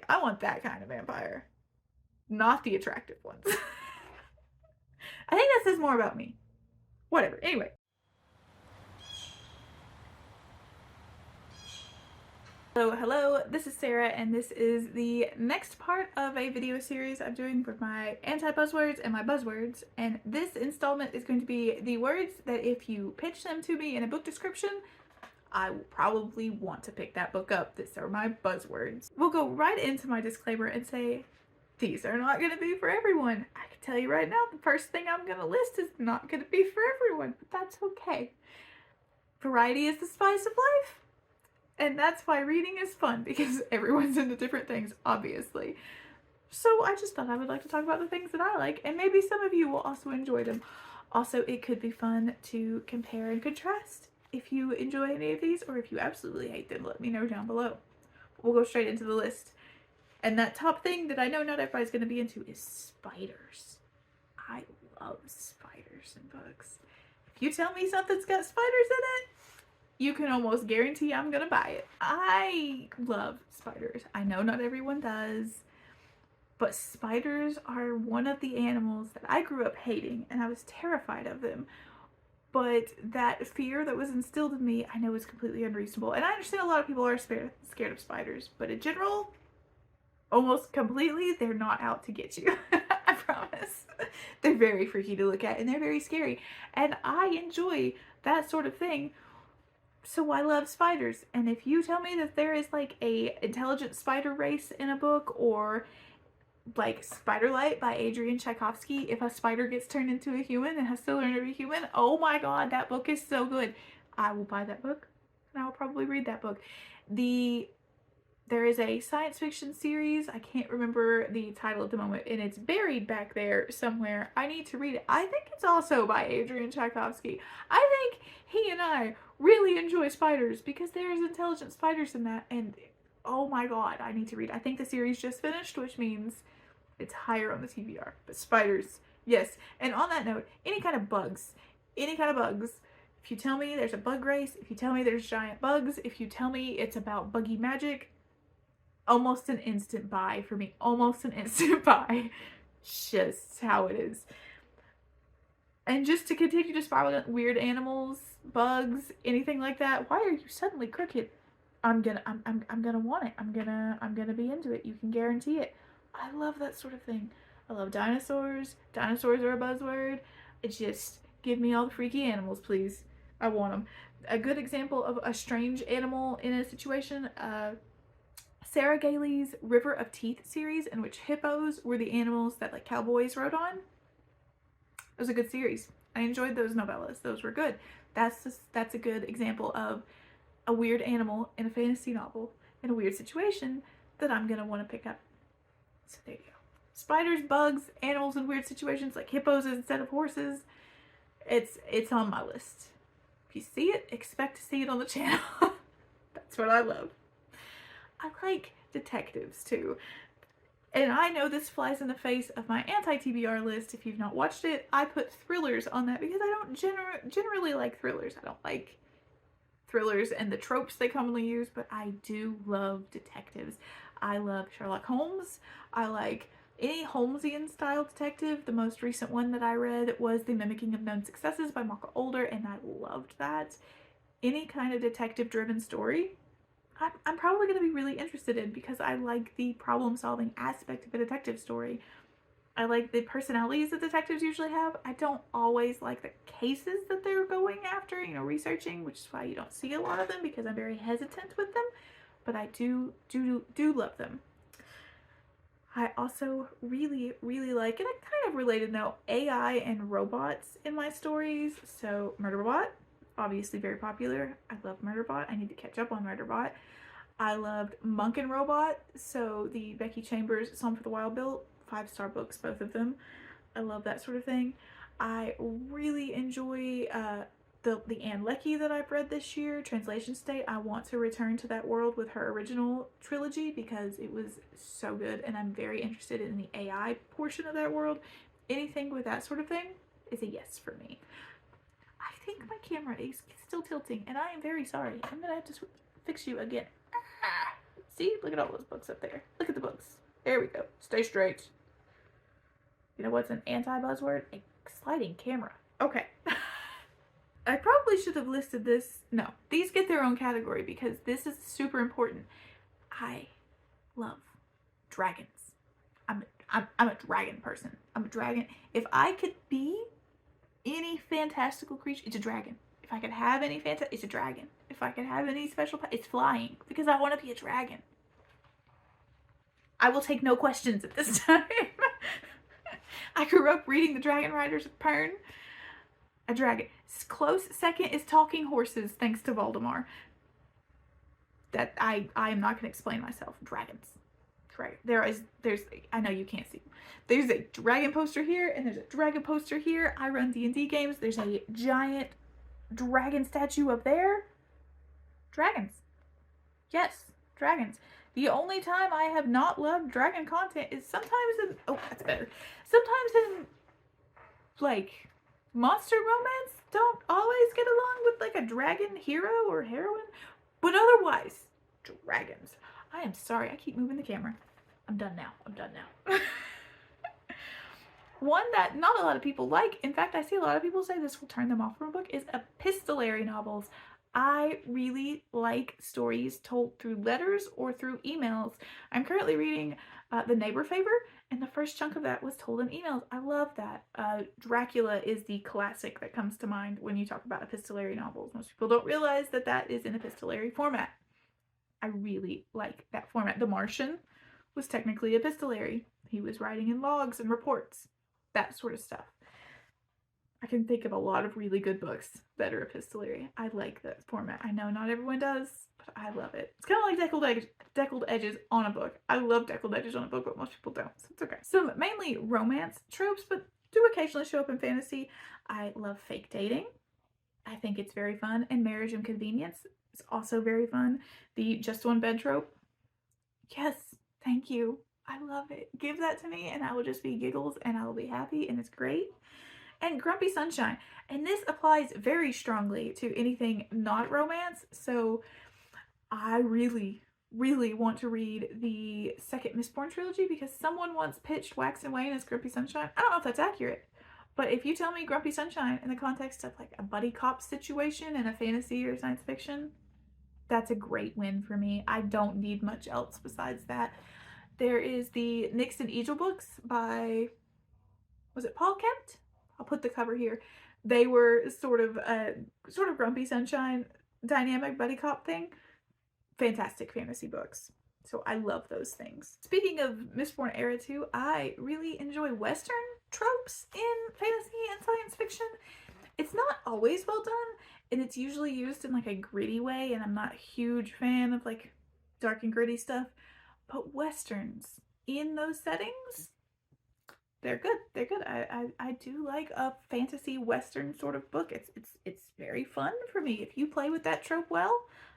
I want that kind of vampire, not the attractive ones. I think that says more about me. Whatever. Anyway. So hello, this is Sarah, and this is the next part of a video series I'm doing for my anti-buzzwords and my buzzwords. And this installment is going to be the words that if you pitch them to me in a book description, I will probably want to pick that book up. These are my buzzwords. We'll go right into my disclaimer and say, these are not going to be for everyone. I can tell you right now, the first thing I'm going to list is not going to be for everyone, but that's okay. Variety is the spice of life. And that's why reading is fun, because everyone's into different things, obviously. So I just thought I would like to talk about the things that I like, and maybe some of you will also enjoy them. Also, it could be fun to compare and contrast. If you enjoy any of these, or if you absolutely hate them, let me know down below. We'll go straight into the list. And that top thing that I know not everybody's going to be into is spiders. I love spiders in books. If you tell me something's got spiders in it, you can almost guarantee I'm gonna buy it. I love spiders. I know not everyone does, but spiders are one of the animals that I grew up hating, and I was terrified of them. But that fear that was instilled in me, I know is completely unreasonable. And I understand a lot of people are scared of spiders, but in general, almost completely, they're not out to get you. I promise. They're very freaky to look at, and they're very scary. And I enjoy that sort of thing. So I love spiders, and if you tell me that there is like a intelligent spider race in a book, or like Spiderlight by Adrian Tchaikovsky, if a spider gets turned into a human and has to learn to be human, oh my god, that book is so good. I will buy that book, and I will probably read that book. There is a science fiction series, I can't remember the title at the moment, and it's buried back there somewhere. I need to read it. I think it's also by Adrian Tchaikovsky. I think he and I really enjoy spiders because there's intelligent spiders in that, and oh my god, I need to read it. I think the series just finished, which means it's higher on the TBR. But spiders, yes. And on that note, any kind of bugs. If you tell me there's a bug race, if you tell me there's giant bugs, if you tell me it's about buggy magic, almost an instant buy for me. Almost an instant buy. Just how it is. And just to continue to spiral, weird animals, bugs, anything like that. Why are you suddenly crooked? I'm gonna want it. I'm gonna be into it. You can guarantee it. I love that sort of thing. I love dinosaurs. Dinosaurs are a buzzword. It's just, give me all the freaky animals, please. I want them. A good example of a strange animal in a situation, Sarah Gailey's River of Teeth series, in which hippos were the animals that like cowboys rode on. It was a good series. I enjoyed those novellas. Those were good. That's a good example of a weird animal in a fantasy novel in a weird situation that I'm gonna want to pick up. So there you go. Spiders, bugs, animals in weird situations like hippos instead of horses. It's on my list. If you see it, expect to see it on the channel. That's what I love. I like detectives too. And I know this flies in the face of my anti-TBR list. If you've not watched it, I put thrillers on that because I don't generally like thrillers. I don't like thrillers and the tropes they commonly use, but I do love detectives. I love Sherlock Holmes. I like any Holmesian style detective. The most recent one that I read was The Mimicking of Known Successes by Marco Older, and I loved that. Any kind of detective driven story, I'm probably going to be really interested in because I like the problem-solving aspect of a detective story. I like the personalities that detectives usually have. I don't always like the cases that they're going after, researching, which is why you don't see a lot of them because I'm very hesitant with them. But I do love them. I also really like, and I kind of related now, AI and robots in my stories. So Murderbot, obviously very popular. I love Murderbot. I need to catch up on Murderbot. I loved Monk and Robot, so the Becky Chambers Song for the Wild Bill, 5-star books, both of them. I love that sort of thing. I really enjoy the Anne Leckie that I've read this year, Translation State. I want to return to that world with her original trilogy because it was so good, and I'm very interested in the AI portion of that world. Anything with that sort of thing is a yes for me. I think my camera is still tilting, and I am very sorry. I'm gonna have to fix you again. See? Look at all those books up there. Look at the books. There we go. Stay straight. You know what's an anti-buzzword? A sliding camera. Okay. I probably should have listed this. No, these get their own category because this is super important. I love dragons. I'm a dragon person. I'm a dragon. If I could be any fantastical creature, it's a dragon. If I could have any it's a dragon. If I could have any special it's flying because I want to be a dragon. I will take no questions at this time. I grew up reading the Dragon Riders of Pern. A dragon. Close second is talking horses, thanks to Voldemort. That I am not going to explain myself. Dragons. There's, I know you can't see. There's a dragon poster here, and there's a dragon poster here. I run D&D games. There's a giant dragon statue up there. Dragons. Yes, dragons. The only time I have not loved dragon content is sometimes in, oh, that's better. Sometimes in, like, monster romance don't always get along with, like, a dragon hero or heroine. But otherwise, dragons. I am sorry, I keep moving the camera. I'm done now. One that not a lot of people like, in fact, I see a lot of people say this will turn them off from a book, is epistolary novels. I really like stories told through letters or through emails. I'm currently reading The Neighbor Favor, and the first chunk of that was told in emails. I love that. Dracula is the classic that comes to mind when you talk about epistolary novels. Most people don't realize that that is an epistolary format. I really like that format. The Martian was technically epistolary. He was writing in logs and reports, that sort of stuff. I can think of a lot of really good books that are epistolary. I like that format. I know not everyone does, but I love it. It's kind of like deckled edges on a book. I love deckled edges on a book, but most people don't, so it's okay. So mainly romance tropes, but do occasionally show up in fantasy. I love fake dating. I think it's very fun. And marriage and convenience is also very fun. The just one bed trope. Yes, thank you. I love it. Give that to me and I will just be giggles and I will be happy and it's great. And Grumpy Sunshine. And this applies very strongly to anything not romance. So I really, really want to read the second Mistborn trilogy because someone once pitched Wax and Wayne as Grumpy Sunshine. I don't know if that's accurate. But if you tell me Grumpy Sunshine in the context of like a buddy cop situation in a fantasy or science fiction, that's a great win for me. I don't need much else besides that. There is the Nyx and Egil books by, was it Paul Kempt? I'll put the cover here. They were sort of Grumpy Sunshine dynamic buddy cop thing. Fantastic fantasy books. So I love those things. Speaking of Mistborn era too, I really enjoy Western tropes in fantasy and science fiction. It's not always well done, and it's usually used in like a gritty way, and I'm not a huge fan of like dark and gritty stuff. But Westerns in those settings, they're good. They're good. I do like a fantasy Western sort of book. It's very fun for me. If you play with that trope well,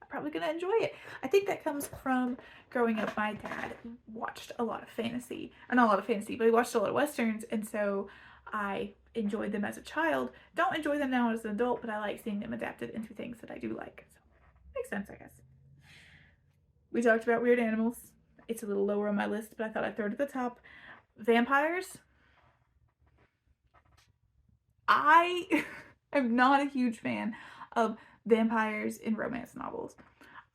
I'm probably gonna enjoy it. I think that comes from growing up. My dad watched a lot of fantasy, or not a lot of fantasy, but he watched a lot of Westerns, and so I enjoyed them as a child. Don't enjoy them now as an adult, but I like seeing them adapted into things that I do like. So makes sense, I guess. We talked about weird animals. It's a little lower on my list, but I thought I'd throw it at the top. Vampires. I am not a huge fan of vampires in romance novels.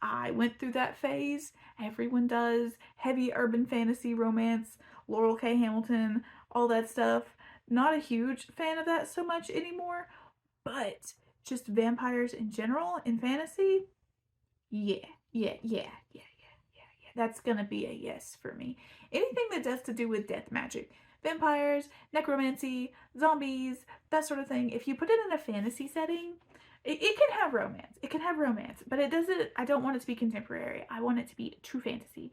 I went through that phase. Everyone does. Heavy urban fantasy romance, Laurel K. Hamilton, all that stuff. Not a huge fan of that so much anymore, but just vampires in general in fantasy, yeah. That's gonna be a yes for me. Anything that has to do with death magic, vampires, necromancy, zombies, that sort of thing. If you put it in a fantasy setting, it can have romance. It can have romance, but it doesn't. I don't want it to be contemporary. I want it to be true fantasy.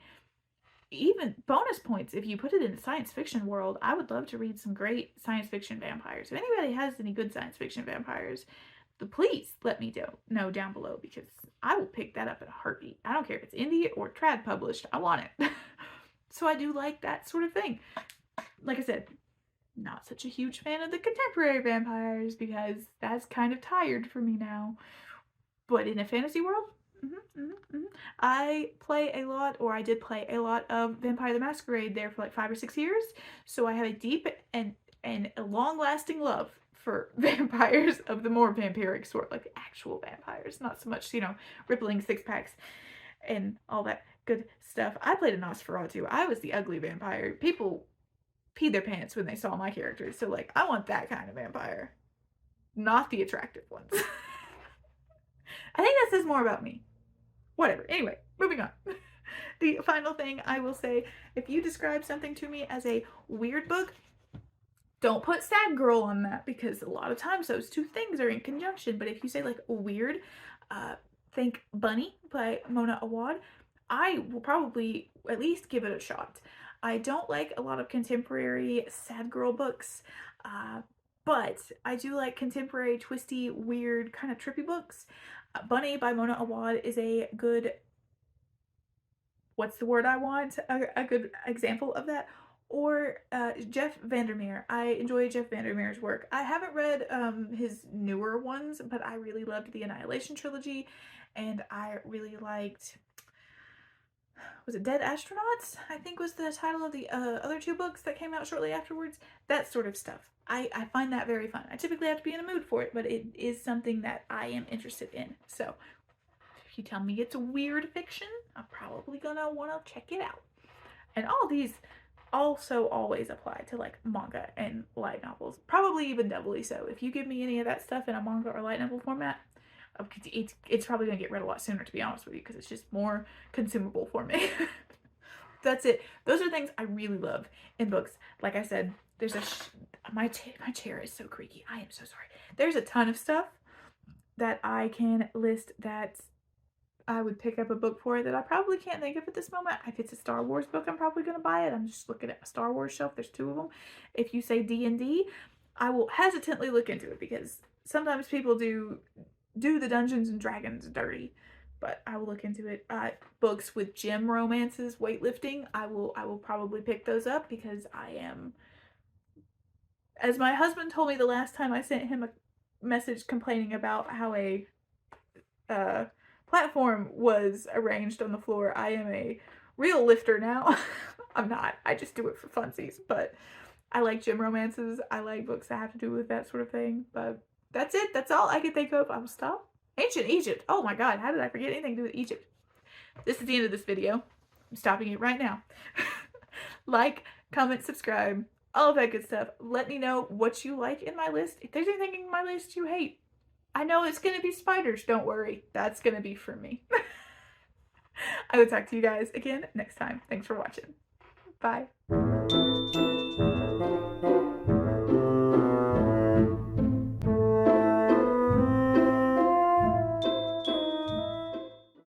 Even bonus points if you put it in a science fiction world. I would love to read some great science fiction vampires. If anybody has any good science fiction vampires, please let me know down below because I will pick that up in a heartbeat. I don't care if it's indie or trad published. I want it. So I do like that sort of thing. Like I said, not such a huge fan of the contemporary vampires because that's kind of tired for me now. But in a fantasy world, I play a lot, or I did play a lot of Vampire the Masquerade there for like 5 or 6 years, so I have a deep and a long-lasting love for vampires of the more vampiric sort, like actual vampires, not so much, you know, rippling six-packs and all that good stuff. I played a Nosferatu. I was the ugly vampire. People peed their pants when they saw my characters, so like, I want that kind of vampire, not the attractive ones. I think that says more about me. Whatever. Anyway, moving on. The final thing I will say, if you describe something to me as a weird book, don't put sad girl on that, because a lot of times those two things are in conjunction. But if you say like weird, think Bunny by Mona Awad, I will probably at least give it a shot. I don't like a lot of contemporary sad girl books, but I do like contemporary, twisty, weird, kind of trippy books. Bunny by Mona Awad is a good, what's the word I want? A good example of that. Or Jeff Vandermeer. I enjoy Jeff Vandermeer's work. I haven't read his newer ones, but I really loved the Annihilation trilogy, and I really liked, was it Dead Astronauts? I think was the title of the other two books that came out shortly afterwards. That sort of stuff. I find that very fun. I typically have to be in a mood for it, but it is something that I am interested in. So if you tell me it's weird fiction, I'm probably gonna want to check it out. And all these also always apply to like manga and light novels, probably even doubly so. If you give me any of that stuff in a manga or light novel format, it's probably gonna get read a lot sooner, to be honest with you, because it's just more consumable for me. That's it. Those are things I really love in books. Like I said, there's my chair is so creaky. I am so sorry. There's a ton of stuff that I can list that I would pick up a book for that I probably can't think of at this moment. If it's a Star Wars book, I'm probably going to buy it. I'm just looking at a Star Wars shelf. There's 2 of them. If you say D&D, I will hesitantly look into it, because sometimes people do the Dungeons and Dragons dirty, but I will look into it. Books with gym romances, weightlifting, I will probably pick those up, because I am, as my husband told me the last time I sent him a message complaining about how a platform was arranged on the floor, I am a real lifter now. I'm not. I just do it for funsies, but I like gym romances. I like books that have to do with that sort of thing, but that's it. That's all I can think of. I will stop. Ancient Egypt. Oh my god, how did I forget anything to do with Egypt? This is the end of this video. I'm stopping it right now. Like, comment, subscribe, all of that good stuff. Let me know what you like in my list. If there's anything in my list you hate, I know it's going to be spiders. Don't worry. That's going to be for me. I will talk to you guys again next time. Thanks for watching. Bye.